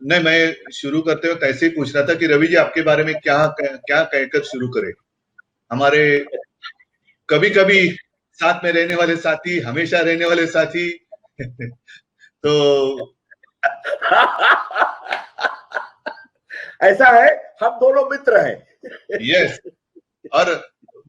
नहीं, मैं शुरू करते वक्त ऐसे ही पूछ रहा था कि रवि जी आपके बारे में क्या क्या कहकर शुरू करें। हमारे कभी कभी साथ में रहने वाले साथी, हमेशा रहने वाले साथी तो ऐसा है, हम दोनों मित्र हैं। यस, और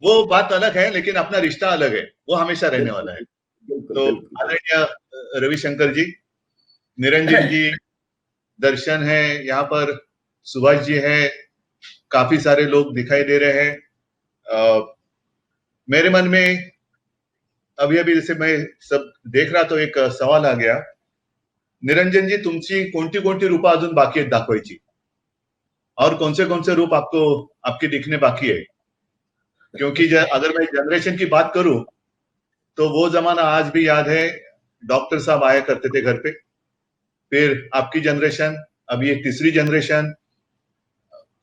वो बात अलग है, लेकिन अपना रिश्ता अलग है, वो हमेशा रहने वाला है। तो आदरणीय रविशंकर जी, निरंजन जी, दर्शन है यहाँ पर, सुभाष जी है, काफी सारे लोग दिखाई दे रहे हैं। मेरे मन में अभी अभी जैसे मैं सब देख रहा तो एक सवाल आ गया, निरंजन जी तुमची कोणती कोणती रूप अजून बाकी आहेत दाखवायची, और कौन से रूप आपको आपके दिखने बाकी है? क्योंकि अगर मैं जनरेशन की बात करूं तो वो जमाना आज भी याद है, डॉक्टर साहब आया करते थे घर पे, फिर आपकी जनरेशन, अभी एक तीसरी जनरेशन,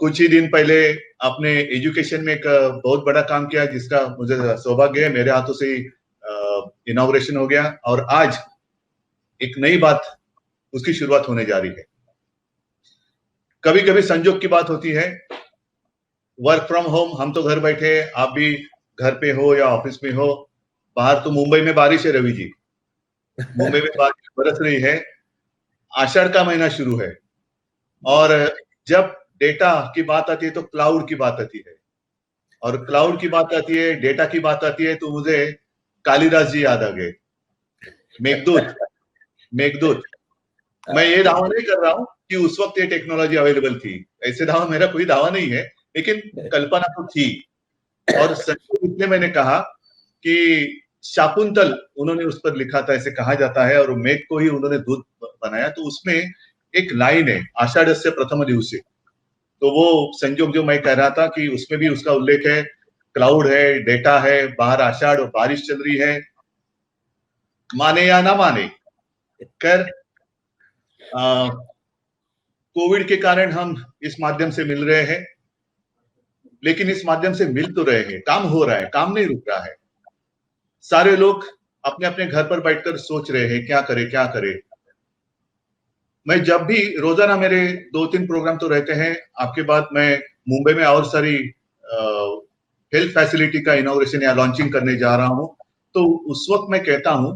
कुछ ही दिन पहले आपने एजुकेशन में एक बहुत बड़ा काम किया जिसका मुझे सौभाग्य है, मेरे हाथों से इनॉग्रेशन हो गया, और आज एक नई बात उसकी शुरुआत होने जा रही है। कभी कभी संजोग की बात होती है, वर्क फ्रॉम होम, हम तो घर बैठे, आप भी घर पे हो या ऑफिस में हो, बाहर तो मुंबई में बारिश है रवि जी, मुंबई में बारिश बरस रही है, आषाढ़ का महीना शुरू है, और जब डेटा की बात आती है तो क्लाउड की बात आती है, और क्लाउड की बात आती है, डेटा की बात आती है, तो मुझे कालिदास जी याद आ गए, मेघदूत, मेघदूत। मैं ये दावा नहीं कर रहा हूं कि उस वक्त ये टेक्नोलॉजी अवेलेबल थी, ऐसे दावा, मेरा कोई दावा नहीं है, लेकिन कल्पना तो थी। और इसलिए मैंने कहा कि शाकुंतल उन्होंने उस पर लिखा था, ऐसे कहा जाता है, और मेघ को ही उन्होंने दूत बनाया, तो उसमें एक लाइन है, आषाढ़स्य प्रथम दिवसे, तो वो संयोग जो मैं कह रहा था कि उसमें भी उसका उल्लेख है, क्लाउड है, डेटा है, बाहर आषाढ़ और बारिश चल रही है, माने या ना माने, खैर कोविड के कारण हम इस माध्यम से मिल रहे हैं, लेकिन इस माध्यम से मिल तो रहे हैं, काम हो रहा है, काम नहीं रुक रहा है, सारे लोग अपने अपने घर पर बैठकर सोच रहे हैं क्या करे क्या करे। मैं जब भी, रोजाना मेरे 2-3 प्रोग्राम तो रहते हैं, आपके बाद मैं मुंबई में और सारी हेल्थ फैसिलिटी का इनॉग्रेशन या लॉन्चिंग करने जा रहा हूं, तो उस वक्त मैं कहता हूं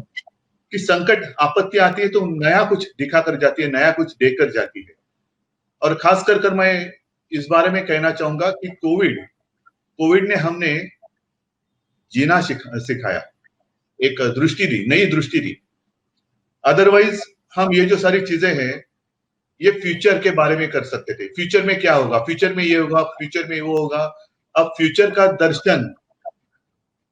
कि संकट आपत्ति आती है तो नया कुछ दिखा कर जाती है, नया कुछ देकर जाती है, और खास कर मैं इस बारे में कहना चाहूंगा कि कोविड ने हमने जीना सिखाया, एक दृष्टि दी, नई दृष्टि दी। अदरवाइज हम ये जो सारी चीजें हैं, ये फ्यूचर के बारे में कर सकते थे, फ्यूचर में क्या होगा, फ्यूचर में ये होगा, फ्यूचर में वो होगा। अब फ्यूचर का दर्शन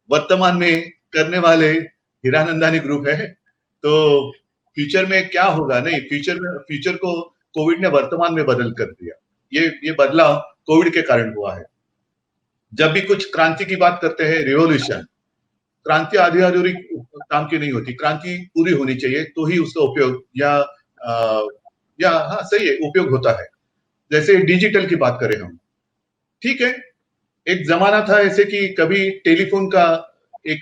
वर्तमान में करने वाले हीरानंदानी ग्रुप है, तो फ्यूचर में क्या होगा, नहीं, फ्यूचर को कोविड ने वर्तमान में बदल कर दिया। ये बदलाव कोविड के कारण हुआ है। जब भी कुछ क्रांति की बात करते हैं, रिवॉल्यूशन, क्रांति आधी अधूरी काम की नहीं होती, क्रांति पूरी होनी चाहिए, तो ही उसका उपयोग या हाँ सही है, उपयोग होता है। जैसे डिजिटल की बात करें हम, ठीक है, एक जमाना था ऐसे कि कभी टेलीफोन का एक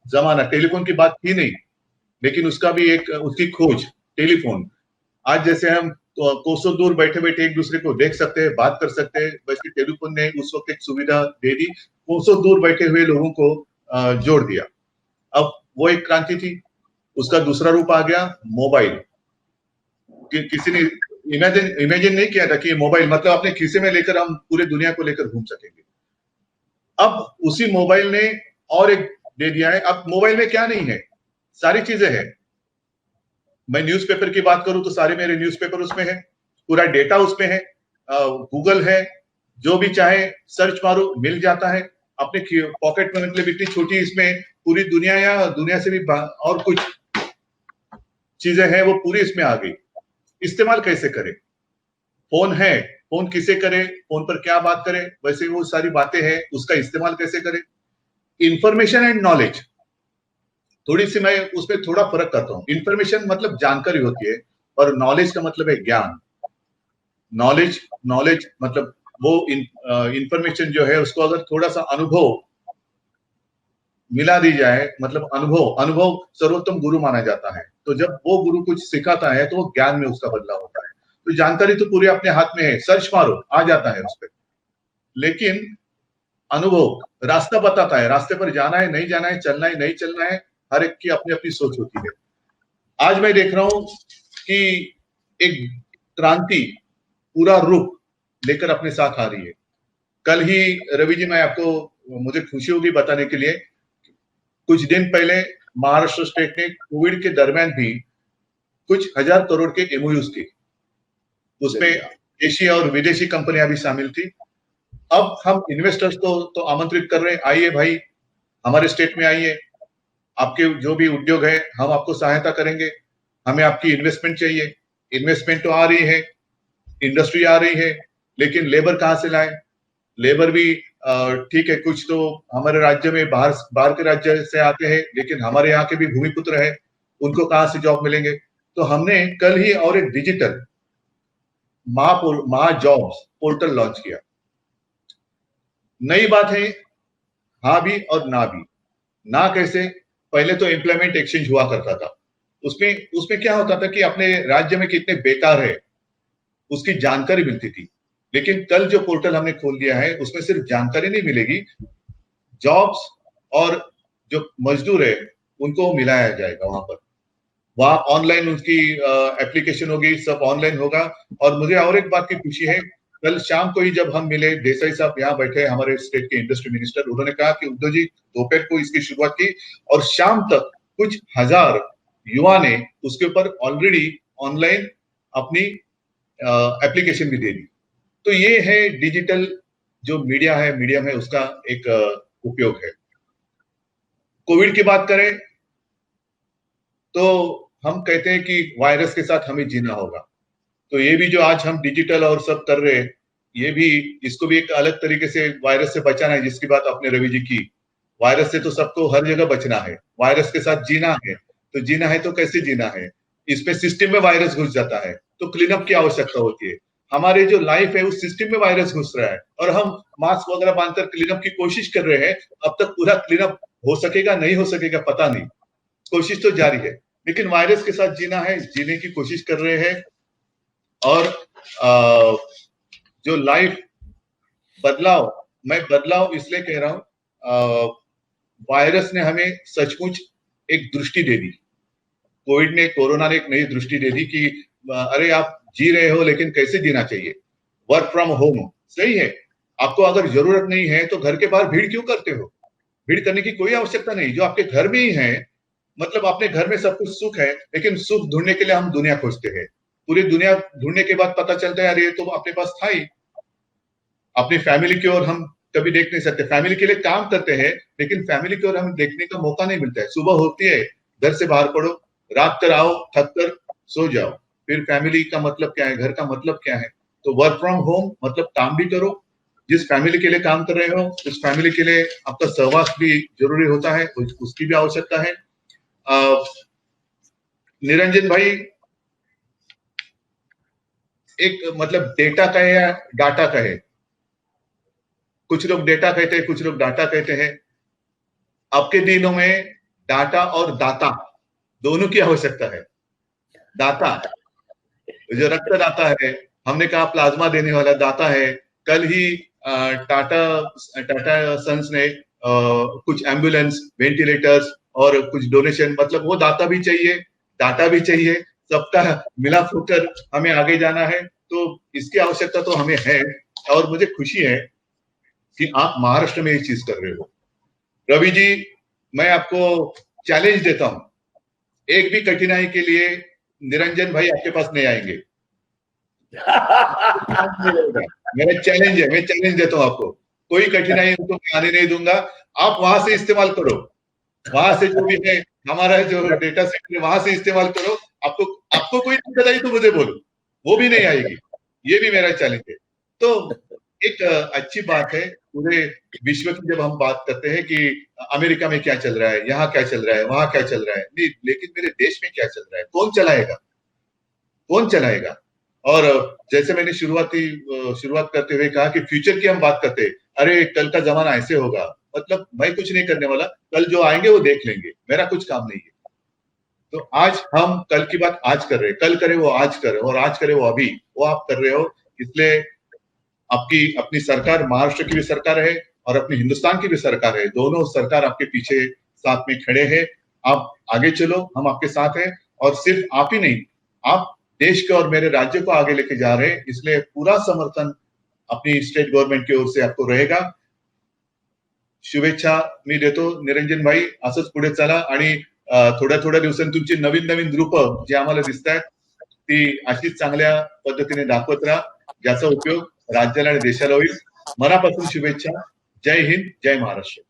जमाना, टेलीफोन की बात थी नहीं, लेकिन उसका भी एक उसकी खोज, टेलीफोन, आज जैसे हम कोसों दूर बैठे बैठे एक दूसरे को देख सकते हैं, बात कर सकते हैं, वैसे टेलीफोन ने उस वक्त एक सुविधा दे दी, कोसों दूर बैठे हुए लोगों को जोड़ दिया। अब वो एक क्रांति थी, उसका दूसरा रूप आ गया मोबाइल। किसी ने इमेजिन नहीं किया था कि मोबाइल मतलब अपने खीसे में लेकर हम पूरे दुनिया को लेकर घूम सकेंगे। अब उसी मोबाइल ने और एक दे दिया है। अब मोबाइल में क्या नहीं है, सारी चीजें हैं। मैं न्यूज़पेपर की बात करूं तो सारे मेरे न्यूज़पेपर उसमें है, पूरा डेटा उसमें है, गूगल है, जो भी चाहे सर्च मारो मिल जाता है अपने पॉकेट में, मतलब इतनी छोटी इसमें पूरी दुनिया या दुनिया से भी और कुछ चीजें हैं वो पूरी इसमें आ गई। इस्तेमाल कैसे करें, फोन है, फोन किसे करे, फोन पर क्या बात करें, वैसे वो सारी बातें हैं, उसका इस्तेमाल कैसे करें। इंफॉर्मेशन एंड नॉलेज, थोड़ी सी मैं उसमें थोड़ा फर्क करता हूं। इंफॉर्मेशन मतलब जानकारी होती है, और नॉलेज का मतलब है ज्ञान। नॉलेज मतलब वो इंफॉर्मेशन जो है उसको अगर थोड़ा सा अनुभव मिला दी जाए, मतलब अनुभव सर्वोत्तम गुरु माना जाता है, तो जब वो गुरु कुछ सिखाता है तो वो ज्ञान में उसका बदलाव होता है। तो जानकारी तो पूरी अपने हाथ में है, सर्च मारो आ जाता है उस पर। लेकिन अनुभव रास्ता बताता है, रास्ते पर जाना है नहीं जाना है, चलना है नहीं चलना है, हर एक की अपनी अपनी सोच होती है। आज मैं देख रहा हूं कि एक क्रांति पूरा रुख लेकर अपने साथ आ रही है। कल ही रवि जी, मैं आपको, मुझे खुशी होगी बताने के लिए, कुछ दिन पहले महाराष्ट्र स्टेट ने कोविड के दरमियान भी कुछ 1000 करोड़ के एमओयूज की, उसमें देशी और विदेशी कंपनियां भी शामिल थी। अब हम इन्वेस्टर्स को तो आमंत्रित कर रहे हैं, आइए भाई हमारे स्टेट में आइए, आपके जो भी उद्योग है हम आपको सहायता करेंगे, हमें आपकी इन्वेस्टमेंट चाहिए। इन्वेस्टमेंट तो आ रही है, इंडस्ट्री आ रही है, लेकिन लेबर कहां से लाए? लेबर भी ठीक है, कुछ तो हमारे राज्य में बाहर के राज्य से आते हैं, लेकिन हमारे यहाँ के भी भूमिपुत्र है, उनको कहां से जॉब मिलेंगे? तो हमने कल ही और एक डिजिटल महा जॉब्स पोर्टल लॉन्च किया। नई बात है, हाँ भी और ना भी। ना कैसे? पहले तो एम्प्लॉयमेंट एक्सचेंज हुआ करता था, उसमें उसमें क्या होता था कि अपने राज्य में कितने बेकार है उसकी जानकारी मिलती थी। लेकिन कल जो पोर्टल हमने खोल दिया है उसमें सिर्फ जानकारी नहीं मिलेगी, जॉब्स और जो मजदूर है उनको मिलाया जाएगा वहां पर। वहां ऑनलाइन उसकी एप्लीकेशन होगी, सब ऑनलाइन होगा। और मुझे और एक बात की खुशी है, कल शाम को ही जब हम मिले, देसाई साहब यहाँ बैठे, हमारे स्टेट के इंडस्ट्री मिनिस्टर, उन्होंने कहा कि उद्धव जी दोपहर को इसकी शुरुआत की और शाम तक कुछ 1000 युवा ने उसके ऊपर ऑलरेडी ऑनलाइन अपनी एप्लीकेशन भी दे दी। तो ये है डिजिटल जो मीडिया है, मीडियम है, उसका एक उपयोग है। कोविड की बात करें तो हम कहते हैं कि वायरस के साथ हमें जीना होगा। तो ये भी जो आज हम डिजिटल और सब कर रहे हैं, ये भी, इसको भी एक अलग तरीके से वायरस से बचाना है, जिसकी बात आपने रवि जी की। वायरस से तो सबको हर जगह बचना है, वायरस के साथ जीना है। तो जीना है तो कैसे जीना है? इसमें सिस्टम में वायरस घुस जाता है तो क्लीनअप की आवश्यकता होती है। हमारे जो लाइफ है उस सिस्टम में वायरस घुस रहा है और हम मास्क वगैरह बांधकर क्लीनअप की कोशिश कर रहे हैं। अब तक पूरा क्लीनअप हो सकेगा नहीं हो सकेगा पता नहीं, कोशिश तो जारी है, लेकिन वायरस के साथ जीना है, जीने की कोशिश कर रहे हैं। और जो लाइफ बदलाव, मैं बदलाव इसलिए कह रहा हूं, वायरस ने हमें सचमुच एक दृष्टि दे दी। कोरोना ने एक नई दृष्टि दे दी कि अरे आप जी रहे हो लेकिन कैसे जीना चाहिए। वर्क फ्रॉम होम सही है, आपको अगर जरूरत नहीं है तो घर के बाहर भीड़ क्यों करते हो? भीड़ करने की कोई आवश्यकता नहीं, जो आपके घर में ही है, मतलब अपने घर में सब कुछ सुख है, लेकिन सुख ढूंढने के लिए हम दुनिया खोजते हैं। पूरी दुनिया ढूंढने के बाद पता चलता है यार ये तो अपने पास था ही। अपनी फैमिली की ओर हम कभी देख नहीं सकते, फैमिली के लिए काम करते हैं लेकिन फैमिली की ओर हमें देखने का मौका नहीं मिलता है। सुबह होती है, घर से बाहर पड़ो, रात कर आओ, थक कर सो जाओ, फिर फैमिली का मतलब क्या है, घर का मतलब क्या है? तो वर्क फ्रॉम होम मतलब काम भी करो, जिस फैमिली के लिए काम कर रहे हो उस फैमिली के लिए आपका सहवास भी जरूरी होता है, उसकी भी आवश्यकता है। निरंजन भाई, एक मतलब डेटा का है या डाटा का है? कुछ लोग डेटा कहते हैं, कुछ लोग डाटा कहते हैं। आपके दिनों में डाटा और दाता दोनों की आवश्यकता है। दाता जो रक्तदाता है, हमने कहा प्लाज्मा देने वाला दाता है। कल ही टाटा सन्स ने कुछ एम्बुलेंस, वेंटिलेटर्स और कुछ डोनेशन, मतलब वो दाता भी चाहिए, डाटा भी चाहिए, सबका मिला होकर हमें आगे जाना है। तो इसकी आवश्यकता तो हमें है और मुझे खुशी है कि आप महाराष्ट्र में ये चीज कर रहे हो। रवि जी, मैं आपको चैलेंज देता हूं, एक भी कठिनाई के लिए निरंजन भाई आपके पास नहीं आएंगे। मेरा चैलेंज है, मैं चैलेंज देता हूं आपको, कोई कठिनाई उनको आने नहीं दूंगा। आप वहां से इस्तेमाल करो, वहां से जो भी है हमारा जो डेटा सेट है वहां से इस्तेमाल करो। आपको कोई दिक्कत आई तो मुझे बोलो, वो भी नहीं आएगी। ये भी मेरा चैलेंज है। तो एक अच्छी बात है, पूरे विश्व की जब हम बात करते हैं कि अमेरिका में क्या चल रहा है, यहाँ क्या चल रहा है, वहां क्या चल रहा है, नहीं, लेकिन मेरे देश में क्या चल रहा है, कौन चलाएगा, कौन चलाएगा? और जैसे मैंने शुरुआत करते हुए कहा कि फ्यूचर की हम बात करते हैं, अरे कल का जमाना ऐसे होगा, मतलब मैं कुछ नहीं करने वाला, कल जो आएंगे वो देख लेंगे, मेरा कुछ काम नहीं है। तो आज हम कल की बात आज कर रहे हैं, कल करे वो आज करे और आज करे वो अभी, वो आप कर रहे हो। इसलिए आपकी अपनी सरकार, महाराष्ट्र की भी सरकार है और अपनी हिंदुस्तान की भी सरकार है, दोनों सरकार आपके पीछे साथ में खड़े हैं। आप आगे चलो, हम आपके साथ हैं। और सिर्फ आप ही नहीं, आप देश के और मेरे राज्य को आगे लेके जा रहे हैं, इसलिए पूरा समर्थन अपनी स्टेट गव्हर्नमेंट की ओर से आपको रहेगा। शुभेच्छा मी देतो निरंजन भाई, असंच पुढे चला आणि थोड्या थोड्या दिवसांनी तुमची नवीन नवीन रूप जी आम्हाला दिसत आहेत ती अशीच चांगल्या पद्धतीने दाखवत राहा, ज्याचा उपयोग राज्याला आणि देशाला होईल। मनापासून शुभेच्छा। जय हिंद, जय महाराष्ट्र।